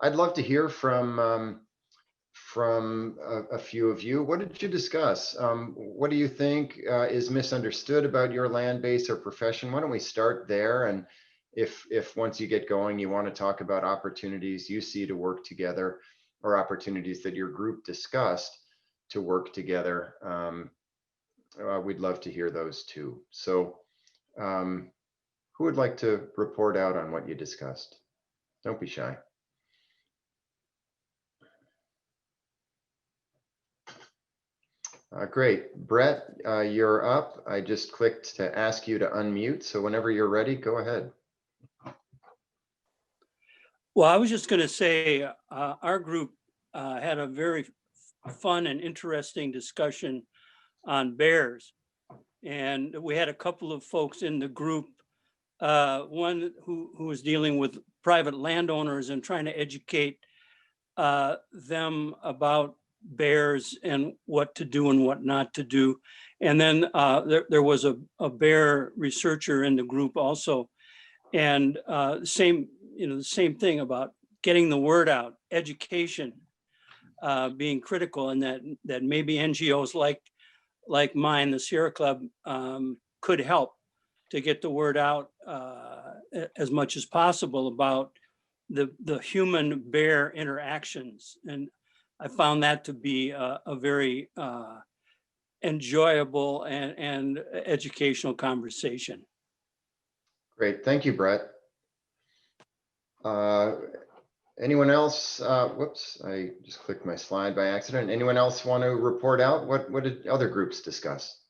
I'd love to hear from a few of you. What did you discuss? What do you think is misunderstood about your land base or profession? Why don't we start there? And if once you get going, you want to talk about opportunities you see to work together or opportunities that your group discussed to work together, we'd love to hear those too. So who would like to report out on what you discussed? Don't be shy. Great. Brett, you're up. I just clicked to ask you to unmute. So whenever you're ready, go ahead. Well, I was just going to say our group had a very fun and interesting discussion on bears. And we had a couple of folks in the group, one who was dealing with private landowners and trying to educate them about bears and what to do and what not to do. And then there was a bear researcher in the group also. And the same thing about getting the word out, education being critical, and that maybe NGOs like mine, the Sierra Club, could help to get the word out as much as possible about the human bear interactions. And I found that to be a very enjoyable and educational conversation. Great. Thank you, Brett. Anyone else? Whoops, I just clicked my slide by accident. Anyone else want to report out? What did other groups discuss?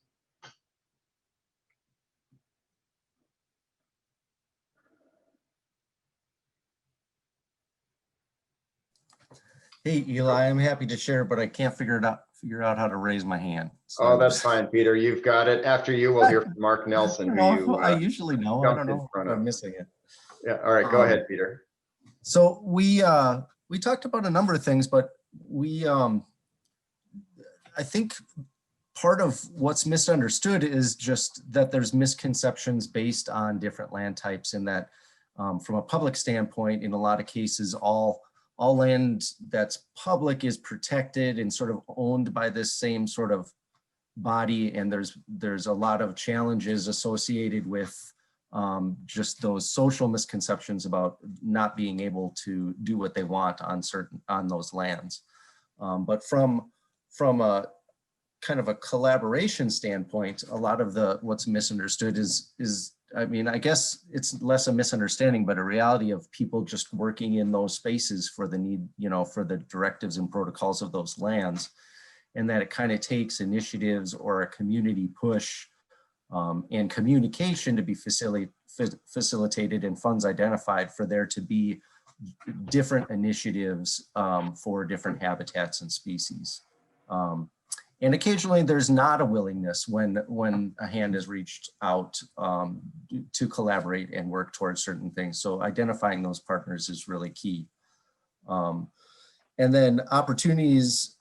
Hey, Eli, I'm happy to share, but I can't figure out how to raise my hand. So. Oh, that's fine, Peter. You've got it. After you, we'll hear from Mark Nelson, who I usually know. I don't know if I'm missing it. Yeah. All right. Go ahead, Peter. So we talked about a number of things, but I think part of what's misunderstood is just that there's misconceptions based on different land types, and that from a public standpoint, in a lot of cases, all land that's public is protected and sort of owned by this same sort of body. And there's a lot of challenges associated with just those social misconceptions about not being able to do what they want on those lands. But from a kind of a collaboration standpoint, a lot of what's misunderstood is I mean, I guess it's less a misunderstanding, but a reality of people just working in those spaces for the need, for the directives and protocols of those lands. And that it kind of takes initiatives or a community push and communication to be facilitated and funds identified for there to be different initiatives for different habitats and species. And occasionally there's not a willingness when a hand is reached out to collaborate and work towards certain things. So identifying those partners is really key. And then opportunities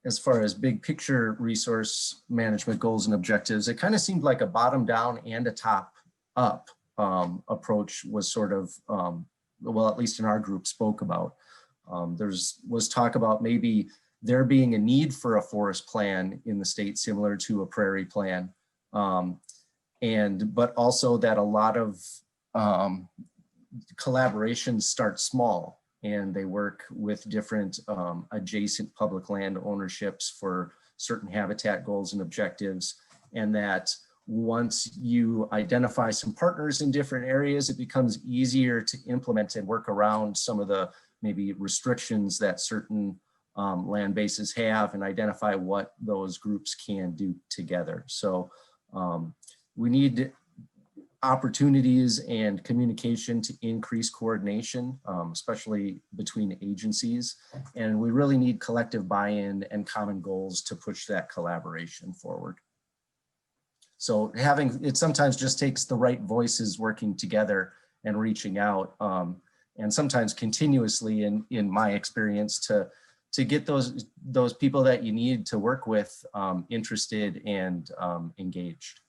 as far as big picture resource management goals and objectives, it kind of seemed like a bottom down and a top up approach was sort of, well, at least in our group spoke about. Was talk about maybe there being a need for a forest plan in the state similar to a prairie plan. But also that a lot of collaborations start small and they work with different adjacent public land ownerships for certain habitat goals and objectives. And that once you identify some partners in different areas, it becomes easier to implement and work around some of the maybe restrictions that certain land bases have and identify what those groups can do together. So we need opportunities and communication to increase coordination, especially between agencies. And we really need collective buy-in and common goals to push that collaboration forward. So it sometimes just takes the right voices working together and reaching out, and sometimes continuously in my experience to get those people that you need to work with interested and engaged.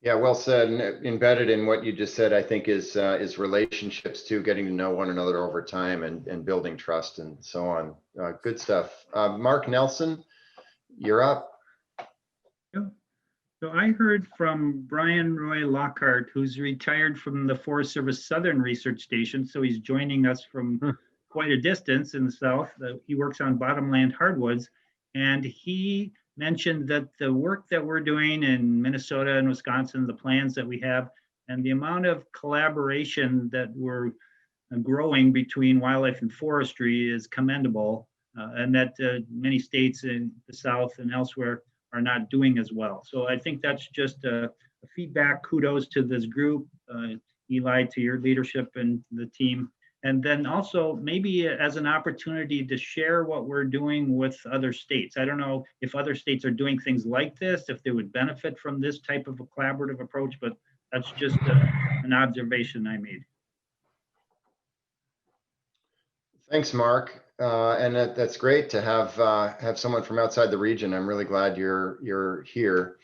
Yeah, well said. And embedded in what you just said, I think is relationships too, getting to know one another over time and building trust and so on. Good stuff. Mark Nelson, you're up. Yeah. So I heard from Brian Roy Lockhart, who's retired from the Forest Service Southern Research Station. So he's joining us from quite a distance in the south. He works on bottomland hardwoods. And he mentioned that the work that we're doing in Minnesota and Wisconsin, the plans that we have, and the amount of collaboration that we're growing between wildlife and forestry is commendable, and that many states in the South and elsewhere are not doing as well. So I think that's just a feedback. Kudos to this group, Eli, to your leadership and the team. And then also maybe as an opportunity to share what we're doing with other states. I don't know if other states are doing things like this, if they would benefit from this type of a collaborative approach, but that's just an observation I made. Thanks, Mark. And that's great to have someone from outside the region. I'm really glad you're here.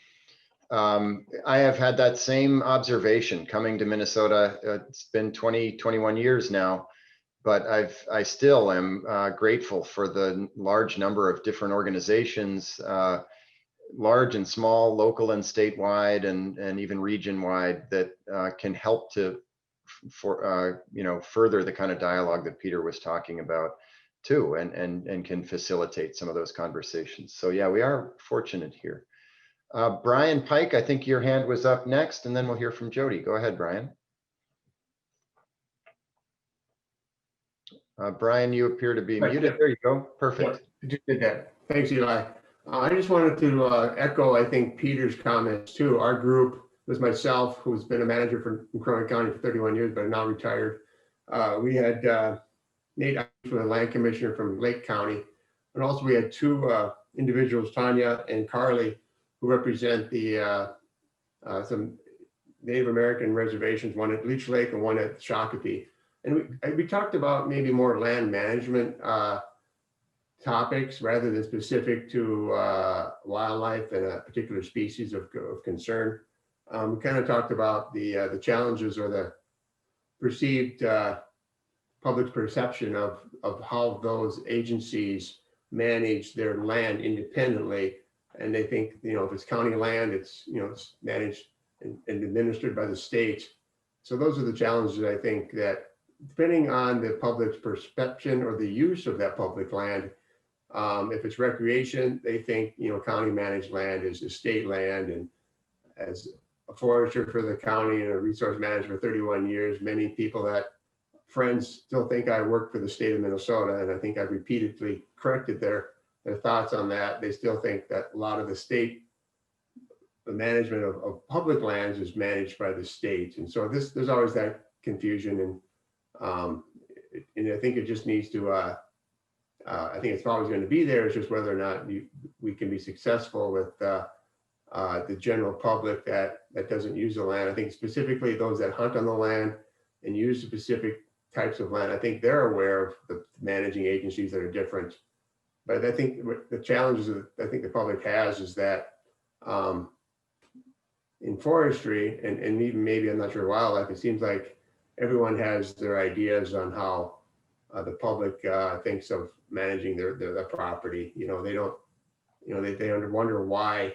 I have had that same observation coming to Minnesota. It's been 21 years now, but I still am grateful for the large number of different organizations, large and small, local and statewide, and even region-wide, that can help to further the kind of dialogue that Peter was talking about too, and can facilitate some of those conversations. So yeah, we are fortunate here. Brian Pike, I think your hand was up next, and then we'll hear from Jody. Go ahead, Brian. Brian, you appear to be muted. There you go. Perfect. Yeah, I just did that. Thanks, Eli. I just wanted to echo, I think, Peter's comments too. Our group was myself, who's been a manager in Cronin County for 31 years, but now retired. We had Nate, the land commissioner from Lake County, and also we had two individuals, Tanya and Carly, who represent the some Native American reservations, one at Leech Lake and one at Shakopee. And we talked about maybe more land management topics rather than specific to wildlife and a particular species of concern. We kind of talked about the challenges or the perceived public's perception of how those agencies manage their land independently. And they think, if it's county land, it's, it's managed and administered by the state. So those are the challenges, I think, that depending on the public's perception or the use of that public land, if it's recreation, they think, county managed land is state land. And as a forester for the county and a resource manager for 31 years, many people friends still think I work for the state of Minnesota. And I think I've repeatedly corrected their thoughts on that. They still think that a lot of the management of public lands is managed by the state. And so there's always that confusion. And I think it just needs to, I think it's always going to be there. It's just whether or not we can be successful with the general public that doesn't use the land. I think specifically those that hunt on the land and use specific types of land, I think they're aware of the managing agencies that are different. But I think the challenges that I think the public has is that in forestry and even maybe, I'm not sure, wildlife, it seems like everyone has their ideas on how the public thinks of managing their property. They don't, they wonder why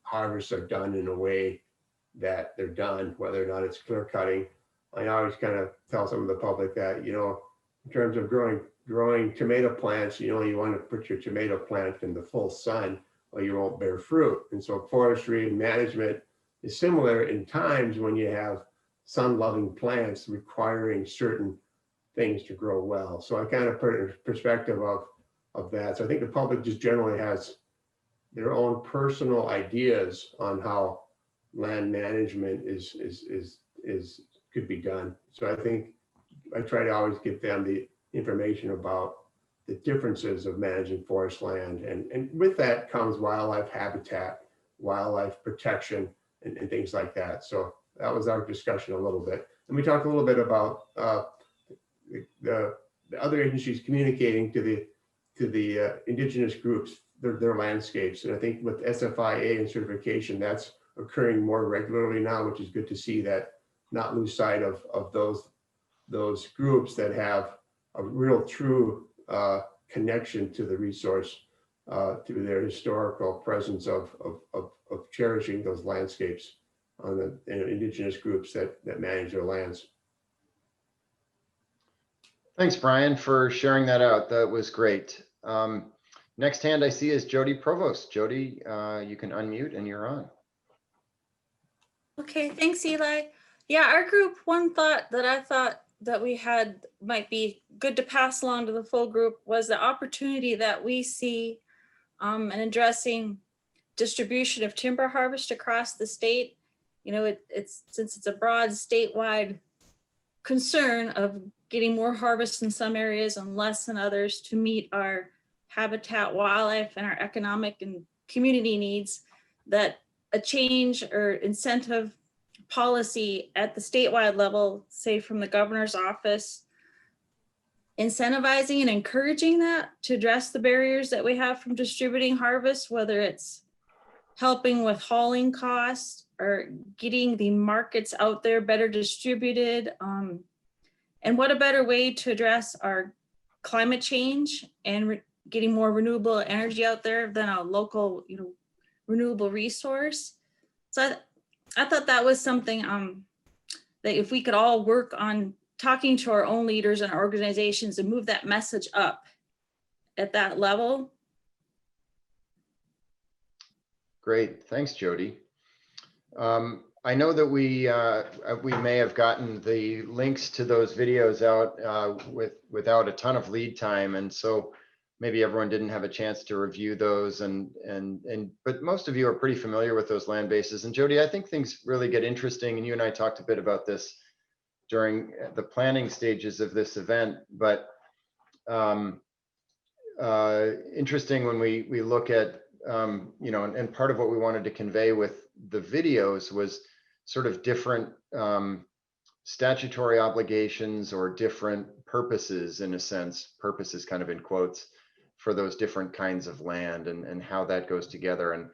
harvests are done in a way that they're done, whether or not it's clear cutting. I always kind of tell some of the public that, in terms of growing tomato plants, you want to put your tomato plant in the full sun or you won't bear fruit. And so forestry management is similar in times when you have sun-loving plants requiring certain things to grow well. So I kind of put it in perspective of that. So I think the public just generally has their own personal ideas on how land management could be done. So I think I try to always give them the information about the differences of managing forest land. And with that comes wildlife habitat, wildlife protection, and things like that. So that was our discussion a little bit. And we talked a little bit about the other agencies communicating to the indigenous groups, their landscapes. And I think with SFIA and certification, that's occurring more regularly now, which is good to see, that not lose sight of those groups that have a real true connection to the resource through their historical presence of cherishing those landscapes on the indigenous groups that manage their lands. Thanks, Brian, for sharing that out. That was great. Next hand I see is Jody Provost. Jody, you can unmute and you're on. Okay, thanks, Eli. Yeah, our group, one thought that I thought that we had might be good to pass along to the full group was the opportunity that we see in addressing distribution of timber harvest across the state. You know, since it's a broad statewide concern of getting more harvest in some areas and less in others to meet our habitat, wildlife, and our economic and community needs, that a change or incentive policy at the statewide level, say from the governor's office, incentivizing and encouraging that to address the barriers that we have from distributing harvest, whether it's helping with hauling costs or getting the markets out there better distributed. And what a better way to address our climate change and getting more renewable energy out there than a local, renewable resource. So I thought that was something that if we could all work on talking to our own leaders and our organizations and move that message up at that level. Great, thanks, Jody. I know that we may have gotten the links to those videos out without a ton of lead time, and so maybe everyone didn't have a chance to review those. But most of you are pretty familiar with those land bases. And Jody, I think things really get interesting, and you and I talked a bit about this during the planning stages of this event. But interesting when we look at and part of what we wanted to convey with the videos was sort of different statutory obligations or different purposes, in a sense, purposes kind of in quotes, for those different kinds of land and how that goes together. And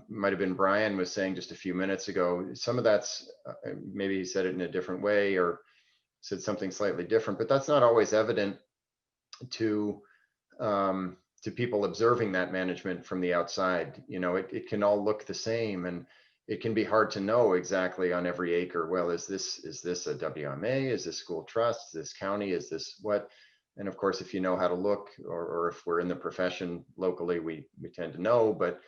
might have been Brian was saying just a few minutes ago, some of that's maybe he said it in a different way or said something slightly different, but that's not always evident to people observing that management from the outside. It can all look the same, and it can be hard to know exactly on every acre, well, is this a WMA? Is this school trust? Is this county? Is this what? And of course, if you know how to look, or if we're in the profession locally, we tend to know, but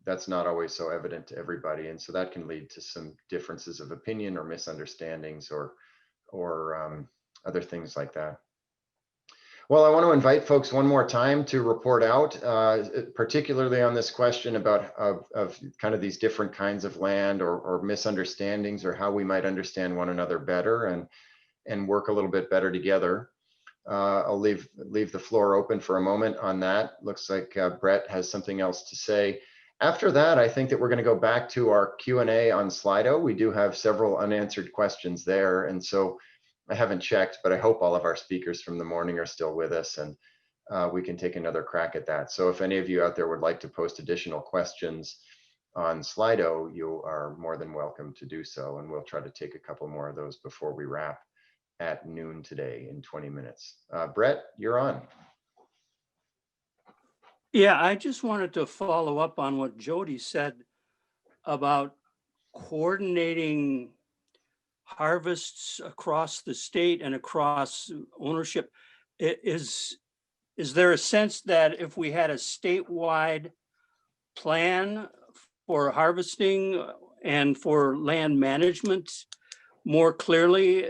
that's not always so evident to everybody. And so that can lead to some differences of opinion or misunderstandings or other things like that. Well, I want to invite folks one more time to report out, particularly on this question about of kind of these different kinds of land or misunderstandings, or how we might understand one another better and work a little bit better together. I'll leave the floor open for a moment on that. Looks like Brett has something else to say. After that, I think that we're going to go back to our Q&A on Slido. We do have several unanswered questions there, and so I haven't checked, but I hope all of our speakers from the morning are still with us, and we can take another crack at that. So if any of you out there would like to post additional questions on Slido, you are more than welcome to do so, and we'll try to take a couple more of those before we wrap at noon today in 20 minutes. Brett, you're on. Yeah, I just wanted to follow up on what Jody said about coordinating harvests across the state and across ownership. Is there a sense that if we had a statewide plan for harvesting and for land management more clearly,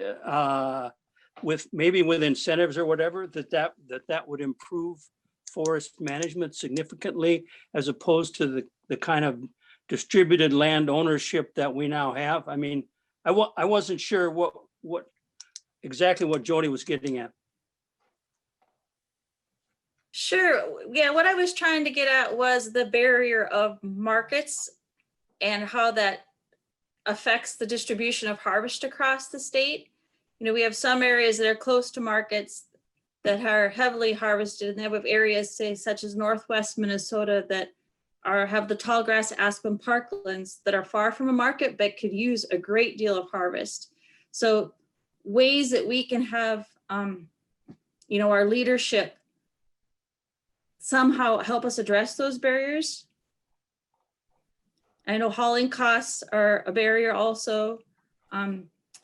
with incentives or whatever, that would improve forest management significantly, as opposed to the kind of distributed land ownership that we now have? I mean, I wasn't sure what exactly what Jody was getting at. Sure. Yeah, what I was trying to get at was the barrier of markets and how that affects the distribution of harvest across the state. We have some areas that are close to markets that are heavily harvested, and then we have areas, say, such as Northwest Minnesota, that have the tall grass aspen parklands that are far from a market but could use a great deal of harvest. So ways that we can have, our leadership somehow help us address those barriers. I know hauling costs are a barrier also.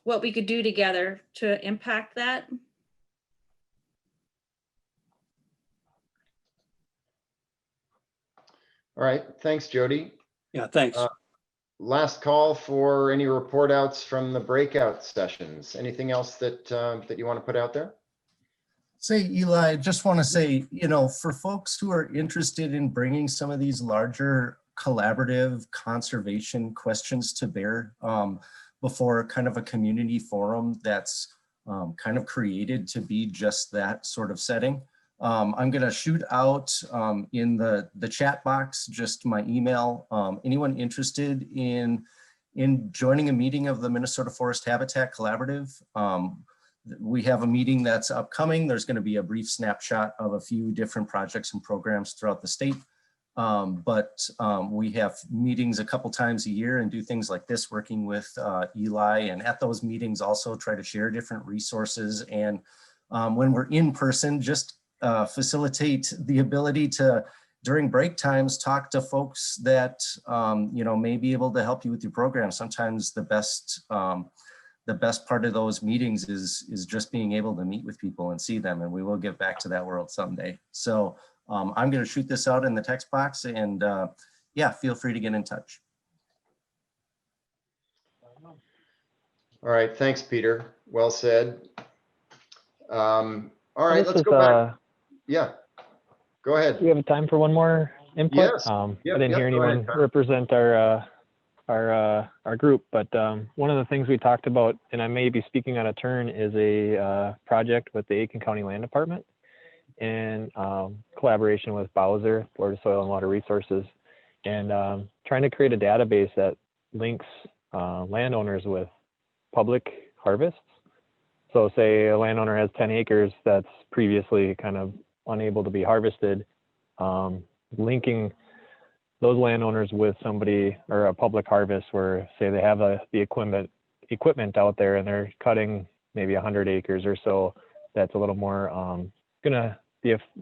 What we could do together to impact that. All right, thanks, Jody. Yeah, thanks. Last call for any report outs from the breakout sessions. Anything else that that you want to put out there? Say, Eli, I just want to say, for folks who are interested in bringing some of these larger collaborative conservation questions to bear before kind of a community forum that's kind of created to be just that sort of setting, I'm going to shoot out in the chat box just my email. Anyone interested in joining a meeting of the Minnesota Forest Habitat Collaborative? We have a meeting that's upcoming. There's going to be a brief snapshot of a few different projects and programs throughout the state. We have meetings a couple times a year and do things like this, working with Eli, and at those meetings also try to share different resources. And when we're in person, just facilitate the ability to, during break times, talk to folks that may be able to help you with your program. Sometimes the best part of those meetings is just being able to meet with people and see them, and we will get back to that world someday. So I'm going to shoot this out in the text box, and yeah, feel free to get in touch. All right, thanks, Peter. Well said. All right, let's go back. Yeah, go ahead. Do we have time for one more input? Yes. I Yep, didn't hear go ahead, anyone Carl. represent our group, but one of the things we talked about, and I may be speaking on a turn, is a project with the Aiken County Land Department in collaboration with Bowser, Board of Soil and Water Resources, and trying to create a database that links landowners with public harvests. So say a landowner has 10 acres that's previously kind of unable to be harvested, linking those landowners with somebody or a public harvest where, say, they have the equipment out there and they're cutting maybe 100 acres or so. That's a little more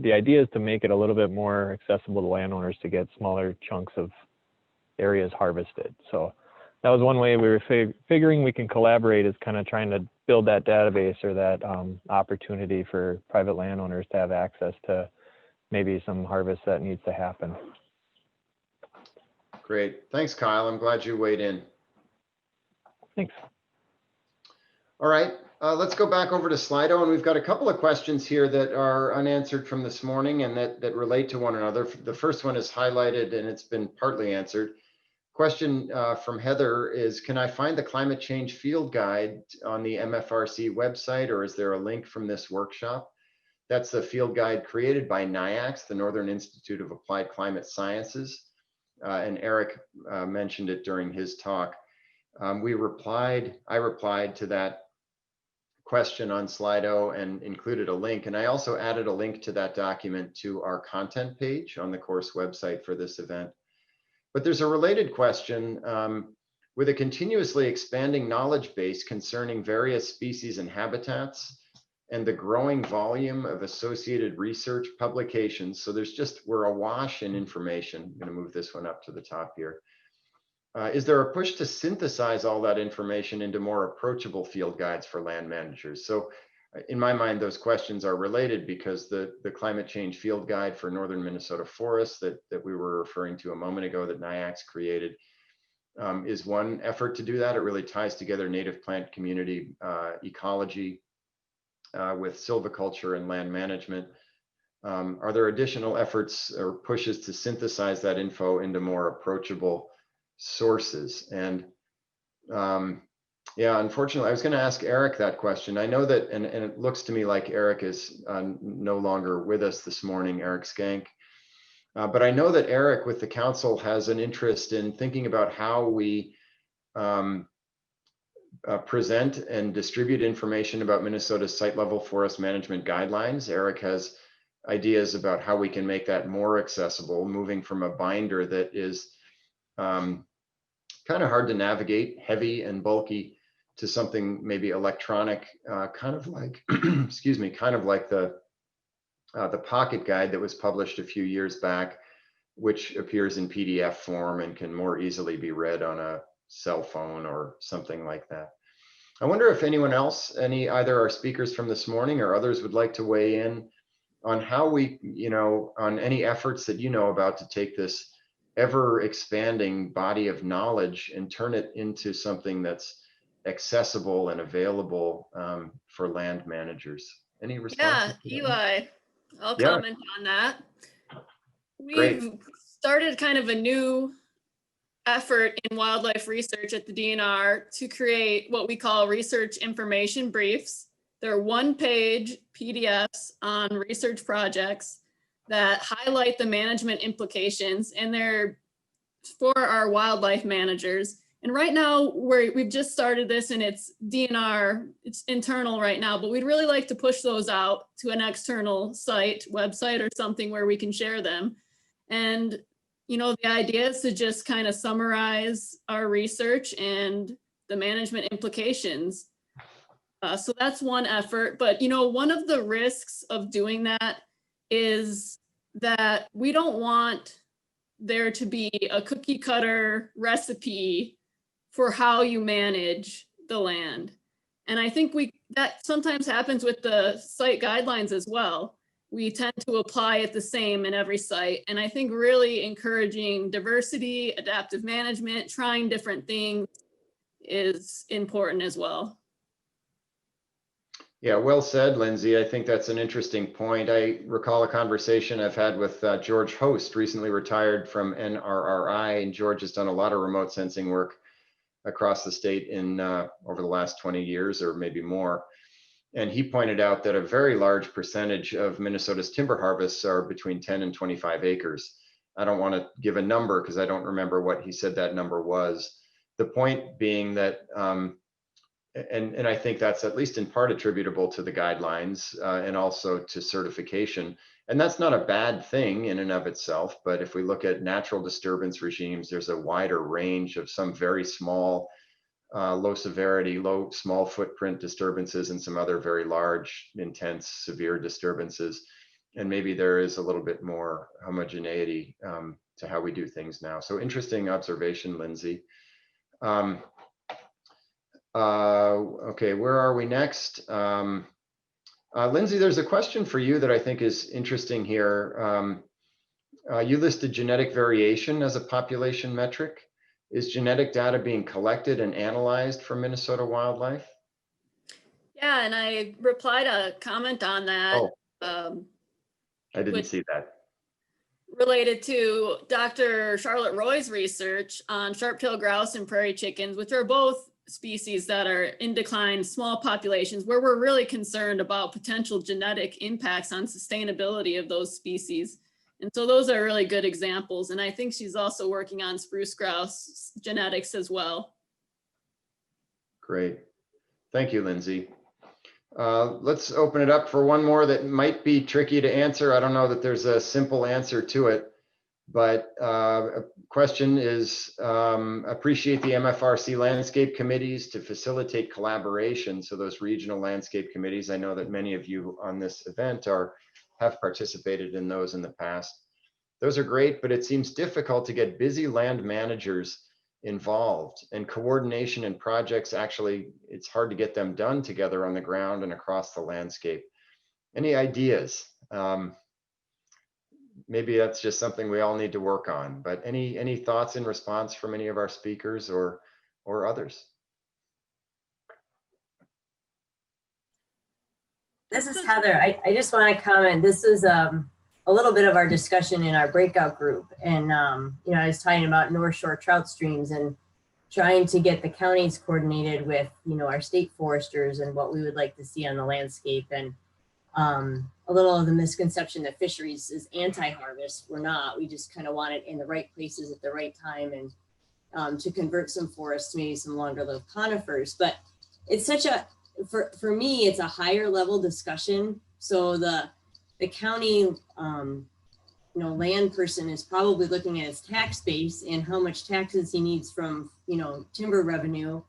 the idea is to make it a little bit more accessible to landowners to get smaller chunks of areas harvested. So that was one way we were figuring we can collaborate, is kind of trying to build that database or that opportunity for private landowners to have access to maybe some harvest that needs to happen. Great. Thanks, Kyle. I'm glad you weighed in. Thanks. All right, let's go back over to Slido, and we've got a couple of questions here that are unanswered from this morning and that relate to one another. The first one is highlighted and it's been partly answered. Question from Heather is, can I find the climate change field guide on the MFRC website, or is there a link from this workshop? That's the field guide created by NIACS, the Northern Institute of Applied Climate Sciences. And Eric mentioned it during his talk. I replied to that question on Slido and included a link. And I also added a link to that document to our content page on the course website for this event. But there's a related question. With a continuously expanding knowledge base concerning various species and habitats and the growing volume of associated research publications, so we're awash in information. I'm going to move this one up to the top here. Is there a push to synthesize all that information into more approachable field guides for land managers? So in my mind, those questions are related, because the climate change field guide for northern Minnesota forests that we were referring to a moment ago that NIACS created is one effort to do that. It really ties together native plant community ecology with silviculture and land management. Are there additional efforts or pushes to synthesize that info into more approachable sources? And yeah, unfortunately, I was going to ask Eric that question. I know that, and it looks to me like Eric is no longer with us this morning, Eric Skank. But I know that Eric with the council has an interest in thinking about how we present and distribute information about Minnesota's site level forest management guidelines. Eric has ideas about how we can make that more accessible, moving from a binder that is kind of hard to navigate, heavy and bulky, to something maybe electronic, kind of like, excuse me, kind of like the pocket guide that was published a few years back, which appears in PDF form and can more easily be read on a cell phone or something like that. I wonder if anyone else, either our speakers from this morning or others, would like to weigh in on how we, on any efforts that you know about to take this ever expanding body of knowledge and turn it into something that's accessible and available for land managers. Any Yeah, responses? Eli, I'll Yeah. comment on that. Great. We've started kind of a new effort in wildlife research at the DNR to create what we call research information briefs. They're one-page PDFs on research projects that highlight the management implications, and they're for our wildlife managers. And right now, we've just started this, and it's DNR, it's internal right now, but we'd really like to push those out to an external website or something where we can share them. And the idea is to just kind of summarize our research and the management implications. So that's one effort. But, one of the risks of doing that is that we don't want there to be a cookie cutter recipe for how you manage the land. And I think that sometimes happens with the site guidelines as well. We tend to apply it the same in every site. And I think really encouraging diversity, adaptive management, trying different things is important as well. Yeah, well said, Lindsay. I think that's an interesting point. I recall a conversation I've had with George Host, recently retired from NRRI, and George has done a lot of remote sensing work across the state in over the last 20 years or maybe more. And he pointed out that a very large percentage of Minnesota's timber harvests are between 10 and 25 acres. I don't want to give a number because I don't remember what he said that number was. The point being that, and I think that's at least in part attributable to the guidelines and also to certification. And that's not a bad thing in and of itself, but if we look at natural disturbance regimes, there's a wider range of some very small, low severity, small footprint disturbances and some other very large, intense, severe disturbances. And maybe there is a little bit more homogeneity to how we do things now. So interesting observation, Lindsay. Okay, where are we next? Lindsay, there's a question for you that I think is interesting here. You listed genetic variation as a population metric. Is genetic data being collected and analyzed for Minnesota wildlife? Yeah, and I replied a comment on that. Oh, I didn't see that. Related to Dr. Charlotte Roy's research on sharp-tailed grouse and prairie chickens, which are both species that are in decline, small populations, where we're really concerned about potential genetic impacts on sustainability of those species. And so those are really good examples. And I think she's also working on spruce grouse genetics as well. Great. Thank you, Lindsay. Let's open it up for one more that might be tricky to answer. I don't know that there's a simple answer to it, but a question is, appreciate the MFRC landscape committees to facilitate collaboration. So those regional landscape committees, I know that many of you on this event have participated in those in the past. Those are great, but it seems difficult to get busy land managers involved, and coordination and projects, actually, it's hard to get them done together on the ground and across the landscape. Any ideas? Maybe that's just something we all need to work on, but any thoughts in response from any of our speakers or others? This is Heather. I just want to comment. This is a little bit of our discussion in our breakout group. And, I was talking about North Shore trout streams and trying to get the counties coordinated with, our state foresters and what we would like to see on the landscape. And a little of the misconception that fisheries is anti-harvest. We're not. We just kind of want it in the right places at the right time and to convert some forests to maybe some longer-lived conifers. But it's such a, for me, it's a higher level discussion. So the the county, land person is probably looking at his tax base and how much taxes he needs from, timber revenue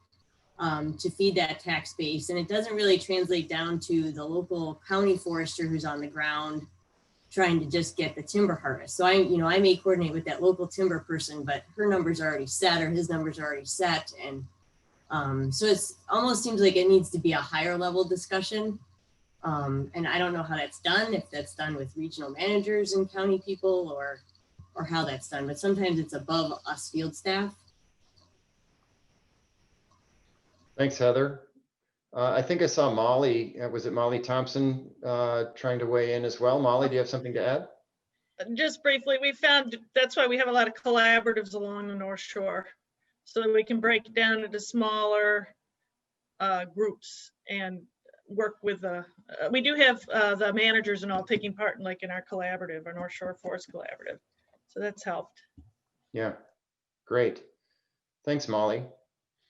to feed that tax base. And it doesn't really translate down to the local county forester who's on the ground trying to just get the timber harvest. So I may coordinate with that local timber person, but her numbers are already set or his numbers are already set. And so it's almost seems like it needs to be a higher level discussion. And I don't know how that's done, if that's done with regional managers and county people or how that's done, but sometimes it's above us field staff. Thanks, Heather. I think I saw Molly, was it Molly Thompson trying to weigh in as well? Molly, do you have something to add? Just briefly, we found that's why we have a lot of collaboratives along the North Shore, so that we can break it down into smaller groups and work with we do have the managers and all taking part in our collaborative, our North Shore Forest Collaborative. So that's helped. Yeah, great. Thanks, Molly.